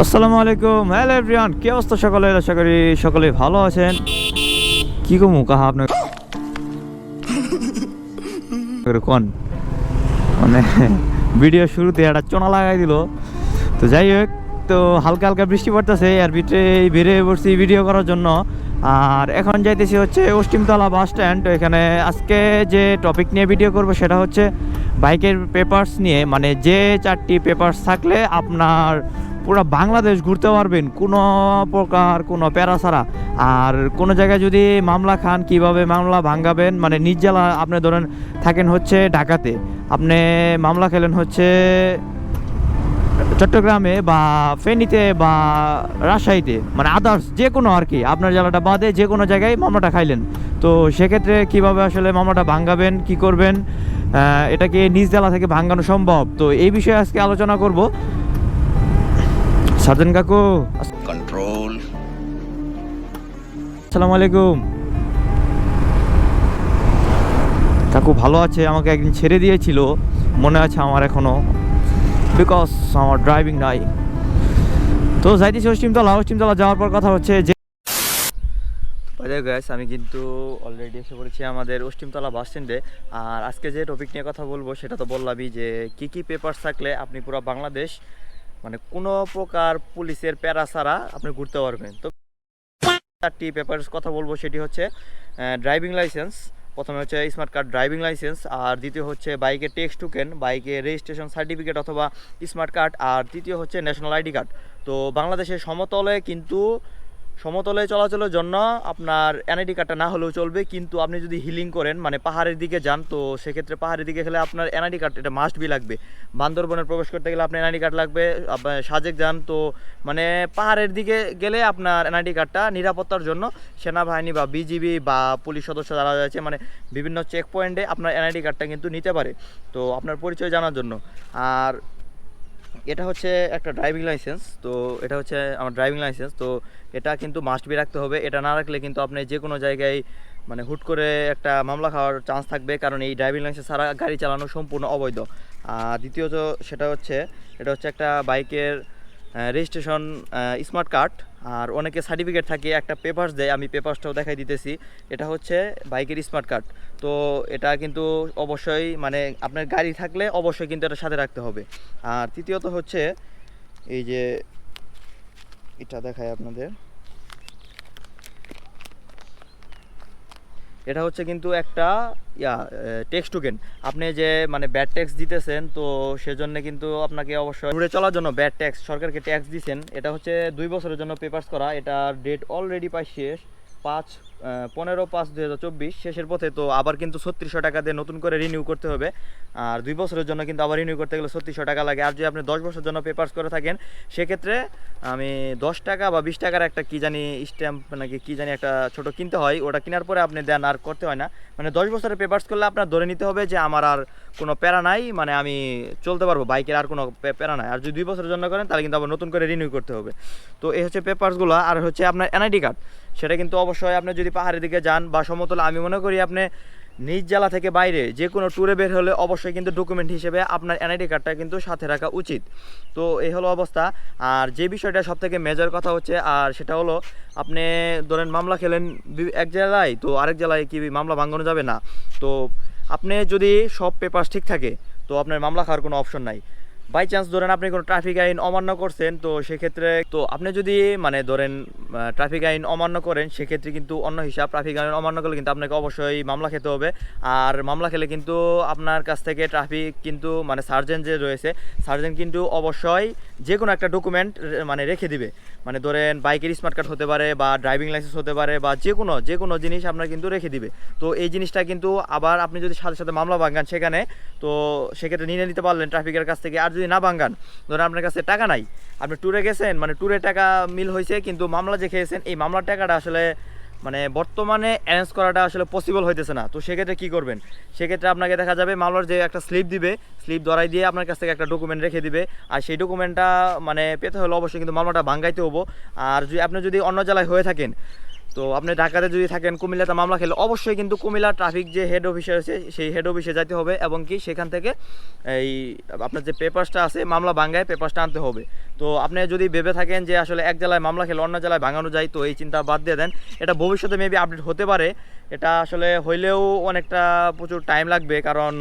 আসসালামু আলাইকুম, hello everyone, কি অবস্থা সকলের? আশা করি সকলে ভালো আছেন। কি কমু কাহা আপনার কোন মানে ভিডিও শুরুতে একটা চোনা লাগাই দিল। তো যাই হোক, তো হালকা হালকা বৃষ্টি পড়তেছে, আর ভিতরে বেরিয়ে পড়ছি ভিডিও করার জন্য। আর এখন যাইতেছি হচ্ছে অষ্টিমতলা বাস স্ট্যান্ড। তো এখানে আজকে যে টপিক নিয়ে ভিডিও করব সেটা হচ্ছে বাইকের পেপারস নিয়ে, মানে যে 4টি পেপারস থাকলে আপনার পুরো বাংলাদেশ ঘুরতে পারবেন কোনো প্রকার কোনো প্যারা ছাড়া। আর কোনো জায়গায় যদি মামলা খান, কিভাবে মামলা ভাঙাবেন, মানে নিজ জেলা আপনি ধরেন থাকেন হচ্ছে ঢাকাতে, আপনি মামলা খেলেন হচ্ছে চট্টগ্রামে বা ফেনীতে বা রাজশাহীতে, মানে আদার্স যে কোনো আর কি, আপনার জেলাটা বাদে যে কোনো জায়গায় মামলাটা খাইলেন, তো সেক্ষেত্রে কিভাবে আসলে মামলাটা ভাঙাবেন, কি করবেন, এটাকে নিজ জেলা থেকে ভাঙানো সম্ভব? তো এই বিষয়ে আজকে আলোচনা করব। সার্জন কাকু, কন্ট্রোল। আসসালামু আলাইকুম। কাকু ভালো আছে? আমাকে একদিন ছেড়ে দিয়েছিল, মনে আছে আমার এখনো, বিকজ আমার ড্রাইভিং নাই। তো যাইতেছি অষ্টিমতলা যাওয়ার পর কথা হচ্ছে যে গাইস, আমি কিন্তু অলরেডি এসে পড়েছি আমাদের অষ্টিমতলা বাস স্ট্যান্ডে। আর আজকে যে টপিক নিয়ে কথা বলবো সেটা তো বললামই, যে কি কি পেপারস থাকলে আপনি পুরো বাংলাদেশ মানে কোনো প্রকার পুলিশের প্যারা ছাড়া আপনি ঘুরতে পারবেন। তো 4টি পেপারস কথা বলবো, সেটি হচ্ছে ড্রাইভিং লাইসেন্স, প্রথমে হচ্ছে স্মার্ট কার্ড ড্রাইভিং লাইসেন্স, আর দ্বিতীয় হচ্ছে বাইকের টেক্সট টোকেন, বাইকের রেজিস্ট্রেশন সার্টিফিকেট অথবা স্মার্ট কার্ড, আর তৃতীয় হচ্ছে ন্যাশনাল আইডি কার্ড। তো বাংলাদেশের সমতলে চলাচলের জন্য আপনার এনআইডি কার্ডটা না হলেও চলবে, কিন্তু আপনি যদি হিলিং করেন মানে পাহাড়ের দিকে যান, তো সেক্ষেত্রে পাহাড়ের দিকে গেলে আপনার এনআইডি কার্ড এটা মাস্ট বি লাগবে। বান্দরবনে প্রবেশ করতে গেলে আপনার এনআইডি কার্ড লাগবে। সাজেক যান, তো মানে পাহাড়ের দিকে গেলে আপনার এনআইডি কার্ডটা নিরাপত্তার জন্য সেনাবাহিনী বা বিজিবি বা পুলিশ সদস্য যারা আছে, মানে বিভিন্ন চেক পয়েন্টে আপনার এনআইডি কার্ডটা কিন্তু নিতে পারে, তো আপনার পরিচয় জানার জন্য। আর এটা হচ্ছে একটা ড্রাইভিং লাইসেন্স, তো এটা হচ্ছে আমার ড্রাইভিং লাইসেন্স, তো এটা কিন্তু মাস্ট বি রাখতে হবে। এটা না রাখলে কিন্তু আপনি যে কোনো জায়গায় মানে হুট করে একটা মামলা খাওয়ার চান্স থাকবে, কারণ এই ড্রাইভিং লাইসেন্স ছাড়া গাড়ি চালানো সম্পূর্ণ অবৈধ। আর দ্বিতীয়ত এটা হচ্ছে একটা বাইকের রেজিস্ট্রেশন স্মার্ট কার্ড। আর অনেকে সার্টিফিকেট থাকে, একটা পেপারস দেয়, আমি পেপারসটাও দেখাই দিতেছি। এটা হচ্ছে বাইকের স্মার্ট কার্ড। তো এটা কিন্তু অবশ্যই মানে আপনার গাড়ি থাকলে অবশ্যই কিন্তু এটা সাথে রাখতে হবে। আর তৃতীয়ত হচ্ছে এই যে এটা দেখায় আপনাদের, এটা হচ্ছে কিন্তু একটা ট্যাক্স টোকেন। আপনি যে মানে ব্যাড ট্যাক্স দিতেছেন, তো সেজন্য কিন্তু আপনাকে অবশ্যই ঘুরে চলার জন্য ব্যাড ট্যাক্স সরকারকে ট্যাক্স দিচ্ছেন। এটা হচ্ছে 2 বছরের জন্য পেপারস করা, এটার ডেট অলরেডি প্রায় শেষ, 15/5/2024 শেষের পথে। তো আবার কিন্তু 3600 টাকা দিয়ে নতুন করে রিনিউ করতে হবে। আর 2 বছরের জন্য কিন্তু আবার রিনিউ করতে গেলে 3600 টাকা লাগে। আর যদি আপনি 10 বছরের জন্য পেপারস করে থাকেন, সেক্ষেত্রে আমি 10 টাকা বা 20 টাকার একটা কি জানি স্ট্যাম্প নাকি কি জানি একটা ছোট কিনতে হয়, ওটা কেনার পরে আপনি দেন, আর করতে হয় না। মানে 10 বছরের পেপারস করলে আপনার ধরে নিতে হবে যে আমার আর কোনো প্যারা নাই, মানে আমি চলতে পারবো, বাইকের আর কোনো প্যারা নাই। আর যদি 2 বছরের জন্য করেন তাহলে কিন্তু আবার নতুন করে রিনিউ করতে হবে। তো এই হচ্ছে পেপারসগুলো। আর হচ্ছে আপনার এনআইডি কার্ড, সেটা কিন্তু অবশ্যই আপনি যদি পাহাড়ের দিকে যান বা সমতলে, আমি মনে করি আপনি নিজ জেলা থেকে বাইরে যে কোনো ট্যুরে বের হলে অবশ্যই কিন্তু ডকুমেন্ট হিসেবে আপনার এনআইডি কার্ডটা কিন্তু সাথে রাখা উচিত। তো এই হলো অবস্থা। আর যে বিষয়টা সবথেকে মেজর কথা হচ্ছে, আর সেটা হলো আপনি ধরেন মামলা খেলেন এক জেলায়, তো আরেক জেলায় কি মামলা ভাঙানো যাবে না। তো আপনি যদি সব পেপার ঠিক থাকে, তো আপনার মামলা খাওয়ার কোনো অপশন নাই। বাই চান্স ধরেন আপনি কোনো ট্রাফিক আইন অমান্য করছেন, তো সেক্ষেত্রে তো আপনি যদি মানে ধরেন ট্রাফিক আইন অমান্য করেন, সেক্ষেত্রে কিন্তু অন্য হিসাব। ট্রাফিক আইন অমান্য করলে কিন্তু আপনাকে অবশ্যই মামলা খেতে হবে। আর মামলা খেলে কিন্তু আপনার কাছ থেকে ট্রাফিক কিন্তু মানে সার্জেন্ট যে রয়েছে, সার্জেন্ট কিন্তু অবশ্যই যে কোনো একটা ডকুমেন্ট মানে রেখে দিবে। মানে ধরেন বাইকের স্মার্ট কার্ড হতে পারে বা ড্রাইভিং লাইসেন্স হতে পারে বা যে কোনো জিনিস আপনার কিন্তু রেখে দিবে। তো এই জিনিসটা কিন্তু আবার আপনি যদি সাথে সাথে মামলা ভাঙান সেখানে, তো সেক্ষেত্রে নিয়ে নিতে পারলেন ট্রাফিকের কাছ থেকে। আর যদি না ভাঙান, ধরেন আপনার কাছে টাকা নাই, আপনি ট্যুরে গেছেন, মানে ট্যুরে টাকা মিল হয়েছে, কিন্তু মামলা যে খেয়েছেন, এই মামলার টাকাটা আসলে মানে বর্তমানে অ্যারেঞ্জ করাটা আসলে পসিবল হইতেছে না। তো সেক্ষেত্রে কী করবেন? সেক্ষেত্রে আপনাকে দেখা যাবে মামলার যে একটা স্লিপ দিবে, স্লিপ ধরাই দিয়ে আপনার কাছ থেকে একটা ডকুমেন্ট রেখে দিবে। আর সেই ডকুমেন্টটা মানে পেতে হলে অবশ্যই কিন্তু মামলাটা ভাঙাইতে হবো। আর যদি আপনি যদি অন্য জেলায় হয়ে থাকেন, তো আপনি ঢাকাতে যদি থাকেন, কুমিল্লাতে মামলা খেলে অবশ্যই কিন্তু কুমিল্লা ট্রাফিক যে হেড অফিসে আছে সেই হেড অফিসে যেতে হবে, এবং কি সেখান থেকে এই আপনার যে পেপারসটা আছে মামলা ভাঙ্গায় পেপারসটা আনতে হবে। তো আপনি যদি ভেবে থাকেন যে আসলে এক জেলায় মামলা খেলে অন্য জেলায় ভাঙানো যায়, তো এই চিন্তা বাদ দিয়ে দেন। এটা ভবিষ্যতে মেবি আপডেট হতে পারে, এটা আসলে হইলেও অনেকটা প্রচুর টাইম লাগবে, কারণ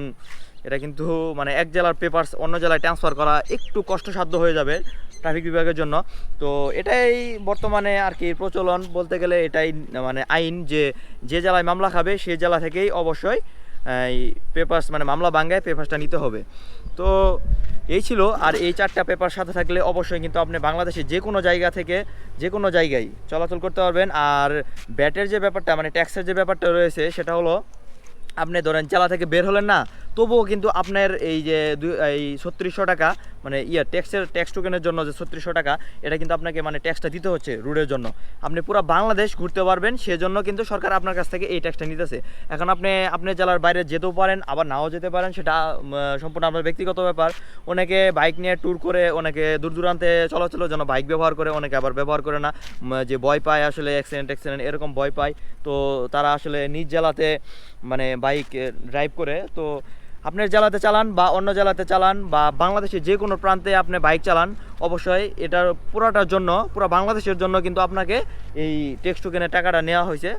এটা কিন্তু মানে এক জেলার পেপারস অন্য জেলায় ট্রান্সফার করা একটু কষ্টসাধ্য হয়ে যাবে ট্রাফিক বিভাগের জন্য। তো এটাই বর্তমানে আর কি প্রচলন বলতে গেলে, এটাই মানে আইন যে যে জেলায় মামলা খাবে সেই জেলা থেকেই অবশ্যই এই পেপারস মানে মামলা ভাঙ্গায় পেপারসটা নিতে হবে। তো এই ছিল। আর এই 4টা পেপার সাথে থাকলে অবশ্যই কিন্তু আপনি বাংলাদেশে যে কোনো জায়গা থেকে যে কোনো জায়গায় চলাচল করতে পারবেন। আর ব্যাটের যে ব্যাপারটা মানে ট্যাক্সের যে ব্যাপারটা রয়েছে সেটা হলো, আপনি ধরেন জেলা থেকে বের হলেন না, তবুও কিন্তু আপনার এই যে এই 3600 টাকা মানে ট্যাক্স টোকেনের জন্য যে 3600 টাকা, এটা কিন্তু আপনাকে মানে ট্যাক্সটা দিতে হচ্ছে রুটের জন্য। আপনি পুরো বাংলাদেশ ঘুরতে পারবেন, সেজন্য কিন্তু সরকার আপনার কাছ থেকে এই ট্যাক্সটা নিতেছে। এখন আপনি আপনার জেলার বাইরে যেতেও পারেন, আবার নাও যেতে পারেন, সেটা সম্পূর্ণ আপনার ব্যক্তিগত ব্যাপার। অনেকে বাইক নিয়ে ট্যুর করে, অনেকে দূর দূরান্তে চলাচলের জন্য বাইক ব্যবহার করে, অনেকে আবার ব্যবহার করে না, যে ভয় পায় আসলে অ্যাক্সিডেন্ট এরকম ভয় পায়, তো তারা আসলে নিজ জেলাতে মানে বাইক ড্রাইভ করে। তো আপনার জেলাতে চালান বা অন্য জেলাতে চালান বা বাংলাদেশের যে কোনো প্রান্তে আপনি বাইক চালান, অবশ্যই এটার পুরোটার জন্য, পুরো বাংলাদেশের জন্য কিন্তু আপনাকে এই ট্যাক্স টোকেনের টাকাটা নেওয়া হয়েছে।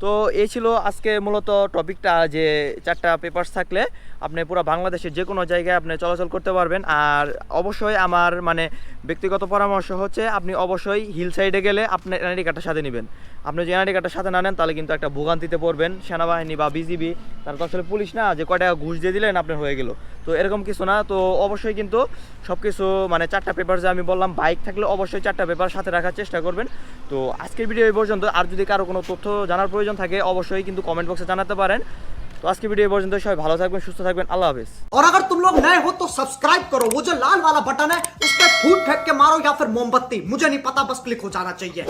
তো এই ছিল আজকে মূলত টপিকটা, যে 4টা পেপারস থাকলে আপনি পুরো বাংলাদেশের যে কোনো জায়গায় আপনি চলাচল করতে পারবেন। আর অবশ্যই আমার মানে ব্যক্তিগত পরামর্শ হচ্ছে, আপনি অবশ্যই হিল সাইডে গেলে আপনি এনআইডি কার্ডটা সাথে নেবেন। আপনি যদি এনআইডি কার্ডটা সাথে না নেন তাহলে কিন্তু একটা ভোগান্তিতে পড়বেন। সেনাবাহিনী বা বিজিবি, তারা তো আসলে পুলিশ না যে কয় টাকা ঘুষ দিয়ে দিলেন আপনার হয়ে গেল, তো এরকম কিছু না। তো অবশ্যই কিন্তু সব কিছু মানে 4টা পেপার যে আমি বললাম, বাইক থাকলে অবশ্যই 4টা পেপার সাথে রাখার চেষ্টা করবেন। তো আজকের ভিডিও এই পর্যন্ত। আর যদি কারো কোনো তথ্য জানার প্রয়োজন থাকে অবশ্যই কিন্তু কমেন্ট বক্সে জানাতে পারেন। তো আজকে ভিডিও এই পর্যন্ত। সবাই ভালো থাকবেন, সুস্থ থাকবেন, আল্লাহ হাফেজ। और अगर तुम लोग नए हो तो सब्सक्राइब करो, वो जो लाल वाला बटन है उस पर फूट फेंक के मारो या फिर मोमबत्ती, मुझे नहीं पता, बस क्लिक हो जाना चाहिए।